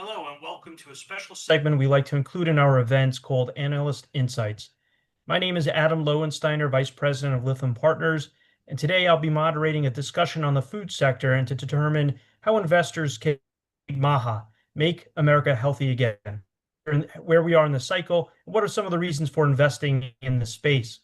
Hello and welcome to a special segment we like to include in our events called Analyst Insights. My name is Adam Lowensteiner, Vice President of Lytham Partners, and today I'll be moderating a discussion on the food sector and to determine how investors can MAHA, Make America Healthy Again, where we are in the cycle, and what are some of the reasons for investing in the space.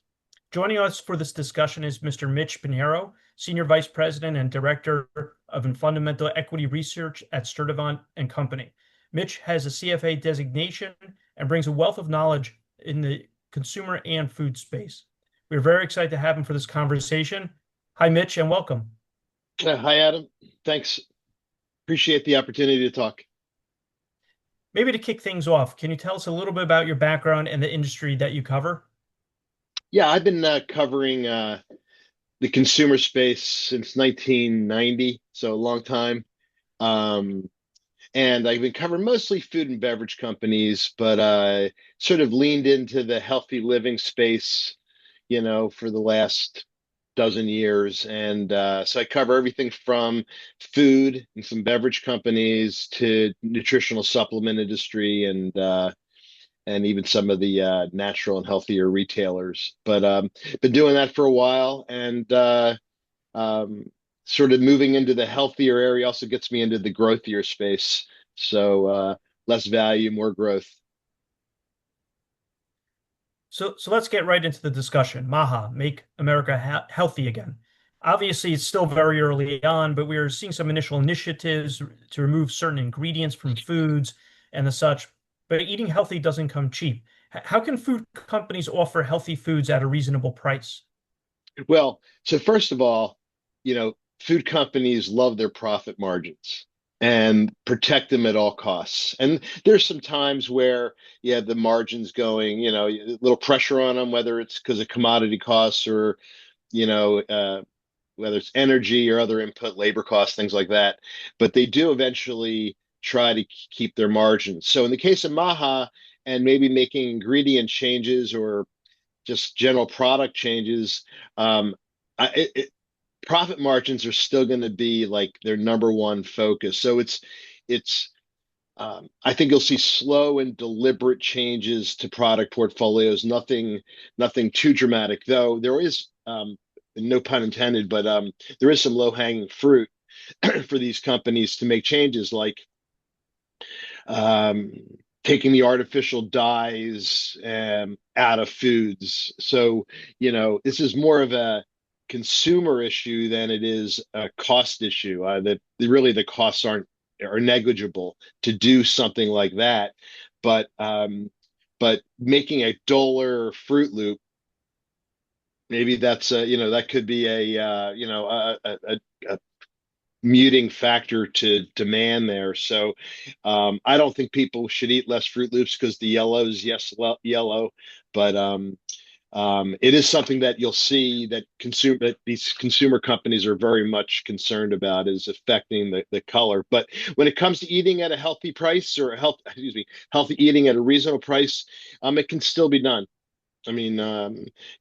Joining us for this discussion is Mr. Mitch Pinheiro, Senior Vice President and Director of Fundamental Equity Research at Sturdivent and Company. Mitch has a CFA designation and brings a wealth of knowledge in the consumer and food space. We're very excited to have him for this conversation. Hi, Mitch, and welcome. Hi, Adam. Thanks. Appreciate the opportunity to talk. Maybe to kick things off, can you tell us a little bit about your background and the industry that you cover? Yeah, I've been covering the consumer space since 1990, so a long time. Um, and I've been covering mostly food and beverage companies, but sort of leaned into the healthy living space, for the last dozen years. And so I cover everything from food and some beverage companies to nutritional supplement industry and even some of the natural and healthier retailers. But been doing that for a while, and um, sort of moving into the healthier area also gets me into the growthier space. So less value, more growth. So let's get right into the discussion. MAHA, Make America Healthy Again. Obviously, it's still very early on, but we're seeing some initial initiatives to remove certain ingredients from foods and the such. But eating healthy doesn't come cheap. How can food companies offer healthy foods at a reasonable price? Well, so first of all, food companies love their profit margins and protect them at all costs. And there's some times where you have the margins going, a little pressure on them, whether it's because of commodity costs or, you know, uh, whether it's energy or other input, labor costs, things like that. But they do eventually try to keep their margins. So in the case of Maha and maybe making ingredient changes or just general product changes, um, profit margins are still going to be like their number one focus. So it's I think you'll see slow and deliberate changes to product portfolios. Nothing too dramatic, though. There is no pun intended, but there is some low hanging fruit for these companies to make changes, like um, taking the artificial dyes out of foods. So, this is more of a consumer issue than it is a cost issue. That really the costs are negligible to do something like that. But but making a duller Fruit Loop, maybe that could be a muting factor to demand there. So I don't think people should eat less Fruit Loops because the yellow is yellow, but it is something that you'll see that these consumer companies are very much concerned about is affecting the color. But when it comes to eating at a healthy price or healthy eating at a reasonable price, it can still be done. I mean,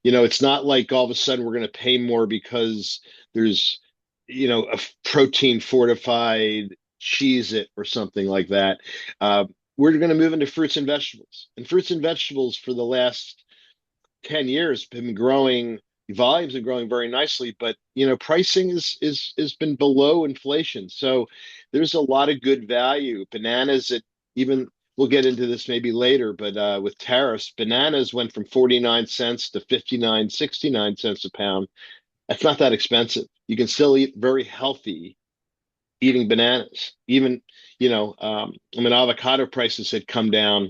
it's not like all of a sudden we're going to pay more because there's, a protein fortified cheese it or something like that. We're going to move into fruits and vegetables. And fruits and vegetables for the last 10 years have been growing, volumes are growing very nicely, but pricing is been below inflation. So there's a lot of good value. Bananas at even we'll get into this maybe later, but with tariffs, bananas went from 49 cents to 59, 69 cents a pound. That's not that expensive. You can still eat very healthy eating bananas. Even, avocado prices had come down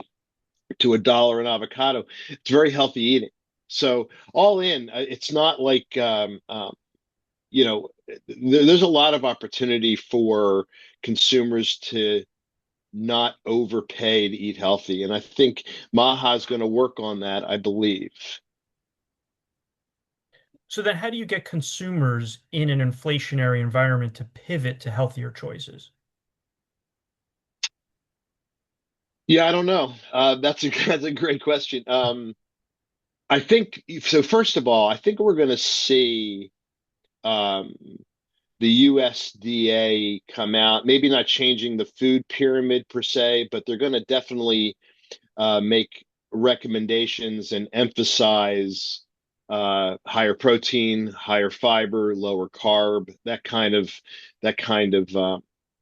to $1 an avocado. It's very healthy eating. So all in, it's not like you know, there's a lot of opportunity for consumers to not overpay to eat healthy, and I think Maha is going to work on that, I believe. So then how do you get consumers in an inflationary environment to pivot to healthier choices? Yeah, I don't know. That's a that's a great question. I think so. First of all, I think we're going to see um, the USDA come out, maybe not changing the food pyramid per se, but they're going to definitely make recommendations and emphasize higher protein, higher fiber, lower carb, that kind of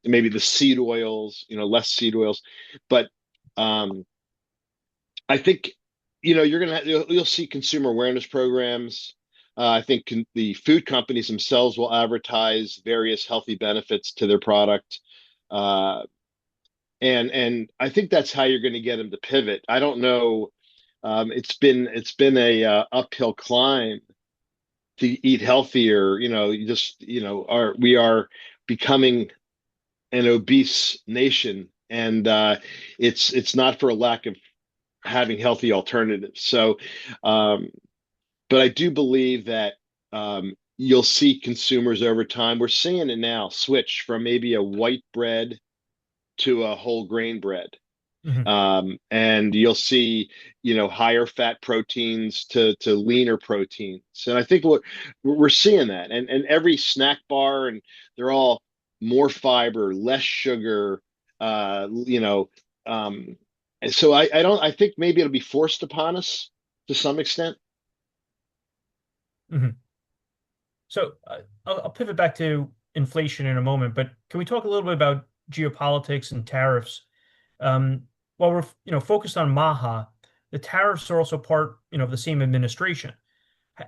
maybe the seed oils, less seed oils. But um, I think you'll see consumer awareness programs. I think the food companies themselves will advertise various healthy benefits to their product. Uh, and I think that's how you're going to get them to pivot. I don't know. It's been a uphill climb to eat healthier. You just are we are becoming an obese nation, and it's not for a lack of having healthy alternatives. So, um, but I do believe that you'll see consumers over time. We're seeing it now switch from maybe a white bread to a whole grain bread. Hmm. And you'll see, higher fat proteins to leaner proteins. And I think what we're seeing that, and every snack bar, and they're all more fiber, less sugar, um, and so I think maybe it'll be forced upon us to some extent. Hmm. So I'll pivot back to inflation in a moment, but can we talk a little bit about geopolitics and tariffs? Um, while we're focused on Maha, the tariffs are also part of the same administration.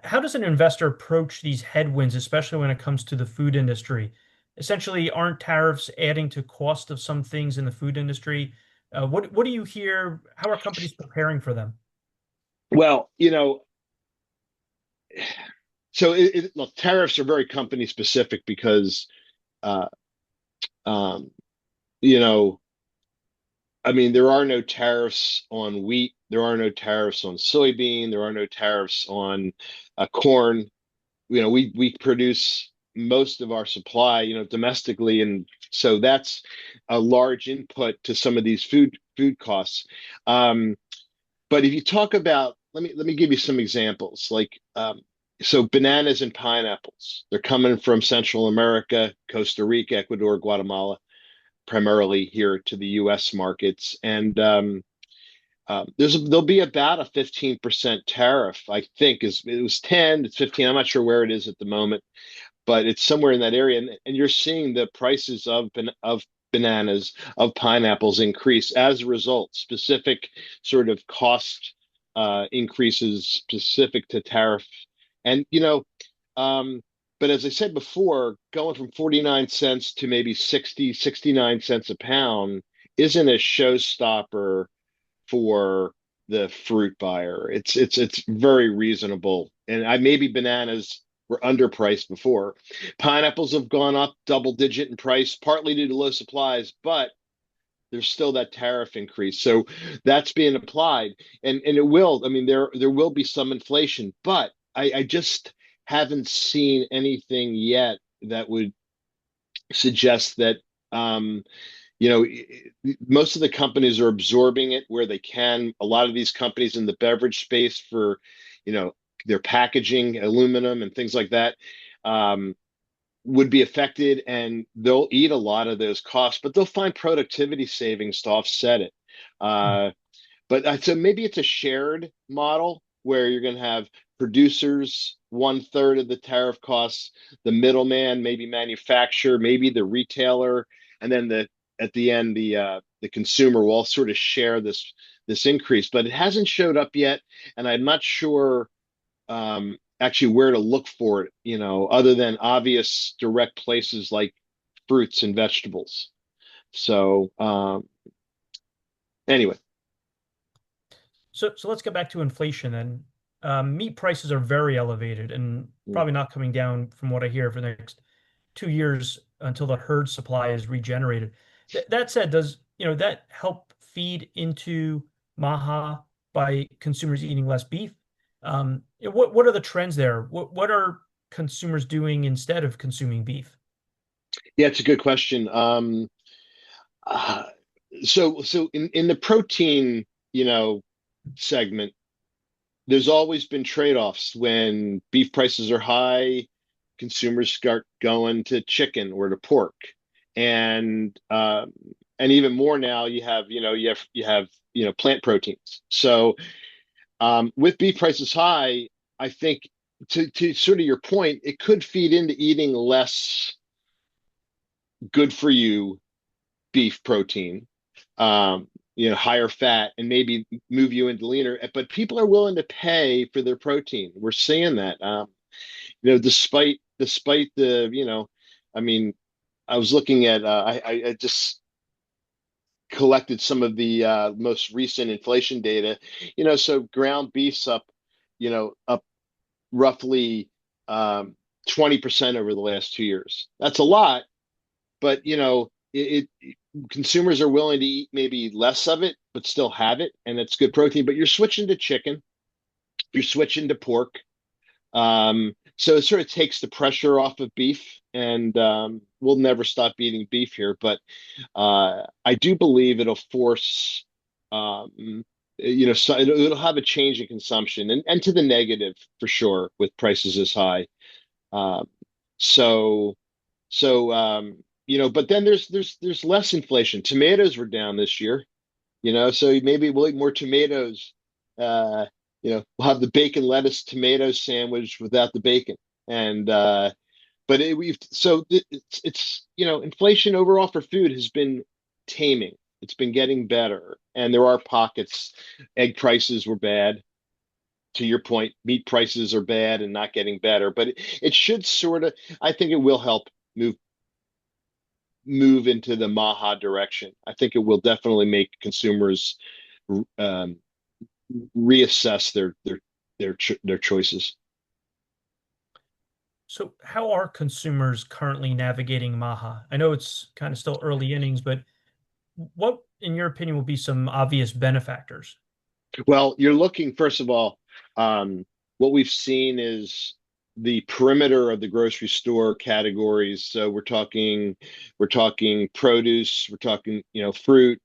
How does an investor approach these headwinds, especially when it comes to the food industry? Essentially, aren't tariffs adding to cost of some things in the food industry? What do you hear? How are companies preparing for them? Well, so look, tariffs are very company specific because, uh, um, you know, I mean, there are no tariffs on wheat. There are no tariffs on soybean. There are no tariffs on corn. We produce most of our supply, domestically, and so that's a large input to some of these food costs. Um, but if you talk about, let me give you some examples. Like, so bananas and pineapples, they're coming from Central America, Costa Rica, Ecuador, Guatemala, primarily here to the U.S. markets, and there'll be about a 15% tariff. I think it was 10, it's 15. I'm not sure where it is at the moment, but it's somewhere in that area. And you're seeing the prices of bananas, of pineapples increase as a result. Specific sort of cost increases specific to tariff, and um, but as I said before, going from 49 cents to maybe 60, 69 cents a pound isn't a showstopper for the fruit buyer. It's very reasonable. And maybe bananas were underpriced before. Pineapples have gone up double digit in price, partly due to low supplies, but there's still that tariff increase. So that's being applied. And it will, I mean, there will be some inflation, but I just haven't seen anything yet that would suggest that you know, most of the companies are absorbing it where they can. A lot of these companies in the beverage space for, you know, their packaging, aluminum and things like that, um, would be affected, and they'll eat a lot of those costs, but they'll find productivity savings to offset it. Uh, but so maybe it's a shared model where you're going to have producers one third of the tariff costs, the middleman, maybe manufacturer, maybe the retailer, and then the at the end the consumer will all sort of share this increase. But it hasn't showed up yet, and I'm not sure actually where to look for it. Other than obvious direct places like fruits and vegetables. So anyway. So let's get back to inflation then. Meat prices are very elevated and probably not coming down from what I hear for the next 2 years until the herd supply is regenerated. That said, does that help feed into Maha by consumers eating less beef? What are the trends there? What are consumers doing instead of consuming beef? Yeah, it's a good question. Uh, so in the protein, segment, there's always been trade-offs when beef prices are high. consumers start going to chicken or to pork, and and even more now you have plant proteins. So with beef prices high, I think to sort of your point, it could feed into eating less good for you beef protein, higher fat, and maybe move you into leaner. But people are willing to pay for their protein. We're seeing that. Despite the, I mean, I was looking at, I just collected some of the most recent inflation data. So ground beef's up roughly 20% over the last 2 years. That's a lot, but consumers are willing to eat maybe less of it, but still have it, and it's good protein. But you're switching to chicken, you're switching to pork, so it sort of takes the pressure off of beef, and we'll never stop eating beef here. But I do believe it'll force, so it'll have a change in consumption, and to the negative for sure with prices as high. Um, so but then there's less inflation. Tomatoes were down this year, so maybe we'll eat more tomatoes. Uh, we'll have the bacon lettuce tomato sandwich without the bacon. And but we've so it's inflation overall for food has been taming. It's been getting better, and there are pockets. Egg prices were bad. To your point, meat prices are bad and not getting better, but it should sort of. I think it will help move move into the Maha direction. I think it will definitely make consumers um, reassess their choices. So, how are consumers currently navigating Maha? I know it's kind of still early innings, but what, in your opinion, will be some obvious benefactors? Well, you're looking, first of all, what we've seen is the perimeter of the grocery store categories. So we're talking produce, we're talking, fruit,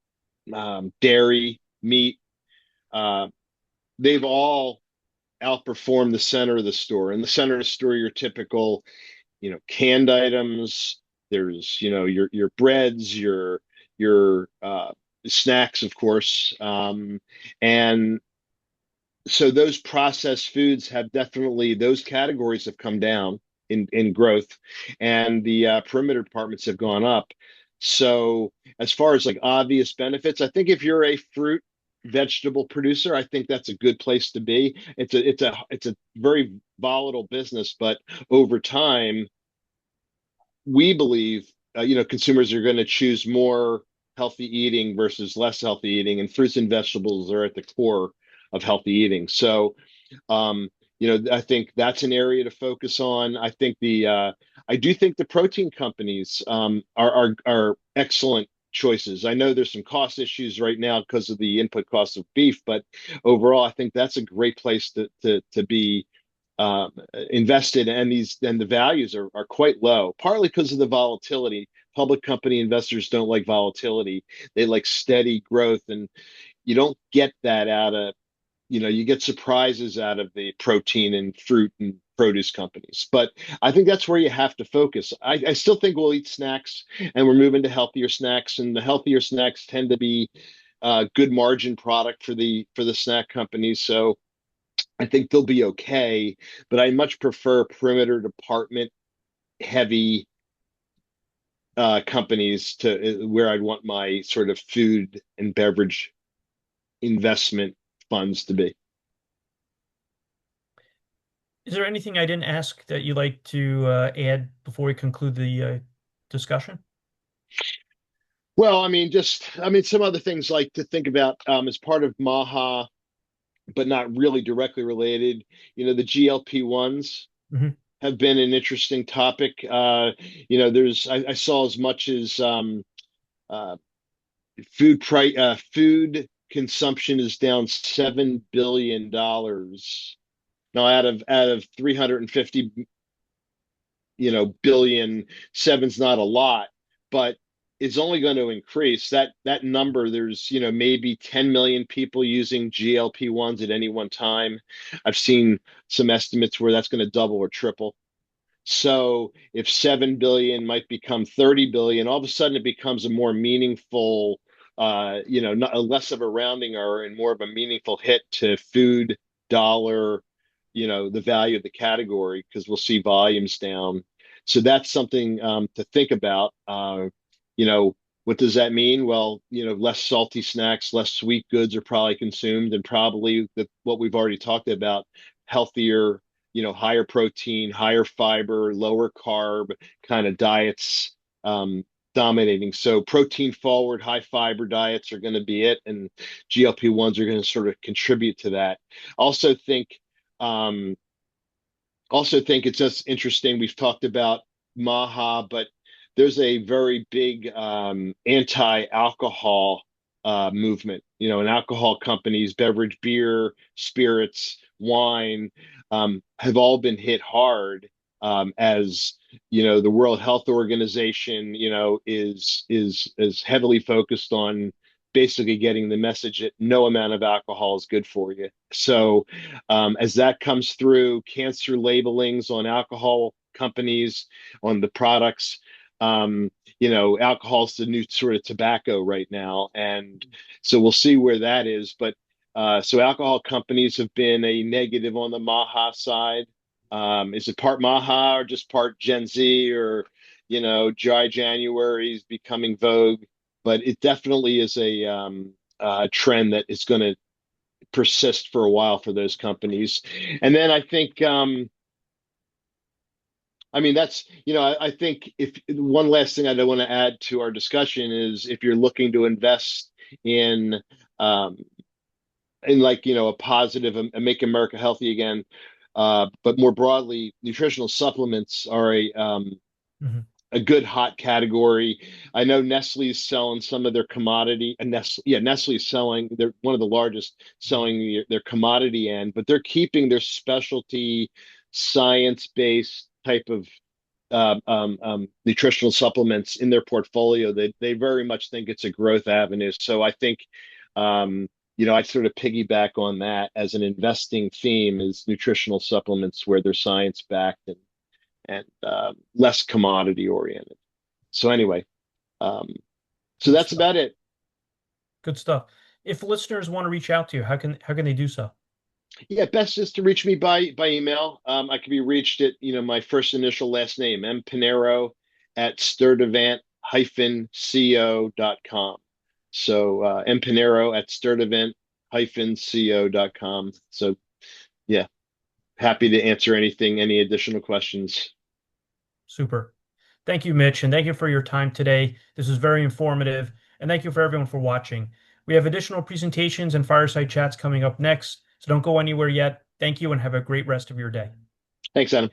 dairy, meat. Uh, they've all outperformed the center of the store. In the center of the store, your typical, canned items. There's, your breads, your snacks, of course, and so those processed foods have definitely those categories have come down in growth, and the perimeter departments have gone up. So as far as like obvious benefits, I think if you're a fruit vegetable producer, I think that's a good place to be. It's a very volatile business, but over time we believe consumers are going to choose more healthy eating versus less healthy eating, and fruits and vegetables are at the core of healthy eating. So I think that's an area to focus on. I do think the protein companies are excellent choices. I know there's some cost issues right now because of the input cost of beef, but overall, I think that's a great place to be invested, and the values are quite low, partly because of the volatility. Public company investors don't like volatility; they like steady growth, and you don't get that out of you get surprises out of the protein and fruit and produce companies. But I think that's where you have to focus. I still think we'll eat snacks, and we're moving to healthier snacks, and the healthier snacks tend to be good margin product for the snack companies. So I think they'll be okay, but I much prefer perimeter department heavy companies to where I'd want my sort of food and beverage investment funds to be. Is there anything I didn't ask that you'd like to add before we conclude the discussion? Well, some other things like to think about as part of Maha, but not really directly related. The GLP-1s Hmm. have been an interesting topic. I saw as much as uh, food consumption is down $7 billion now out of 350 billion. Seven's not a lot, but it's only going to increase that number. There's maybe 10 million people using GLP-1s at any one time. I've seen some estimates where that's going to double or triple. So if 7 billion might become 30 billion, all of a sudden it becomes a more meaningful, not a less of a rounding error and more of a meaningful hit to food dollar, the value of the category because we'll see volumes down. So that's something to think about. You know, what does that mean? Well, less salty snacks, less sweet goods are probably consumed, and probably what we've already talked about, healthier, higher protein, higher fiber, lower carb kind of diets dominating. So protein forward, high fiber diets are going to be it, and GLP-1s are going to sort of contribute to that. Also think, um, it's just interesting. We've talked about Maha, but there's a very big anti-alcohol movement. And alcohol companies, beverage, beer, spirits, wine, have all been hit hard as the World Health Organization, is heavily focused on basically getting the message that no amount of alcohol is good for you. So as that comes through, cancer labelings on alcohol companies, on the products, alcohol is the new sort of tobacco right now. And so we'll see where that is. But so alcohol companies have been a negative on the Maha side. Is it part Maha or just part Gen Z or, dry January is becoming vogue? But it definitely is a trend that is going to persist for a while for those companies. And then I think, that's, I think if one last thing I don't want to add to our discussion is if you're looking to invest in, um, like, a positive and make America healthy again, but more broadly, nutritional supplements are Mhm. a good hot category. I know Nestle's selling some of their commodity, and Nestle's selling. They're one of the largest selling their commodity end, but they're keeping their specialty science-based type of nutritional supplements in their portfolio. They very much think it's a growth avenue. So I think, I sort of piggyback on that as an investing theme is nutritional supplements where they're science backed and less commodity oriented. So anyway, um, so Good that's stuff. about it. Good stuff. If listeners want to reach out to you, how can they do so? Yeah, best is to reach me by email. I can be reached at my first initial last name, M Pinheiro at Sturdivent-co.com. So M Pinheiro at Sturdivent-co.com. So yeah, happy to answer any additional questions. Super. Thank you, Mitch, and thank you for your time today. This was very informative, and thank you for everyone for watching. We have additional presentations and fireside chats coming up next, so don't go anywhere yet. Thank you and have a great rest of your day. Thanks, Adam.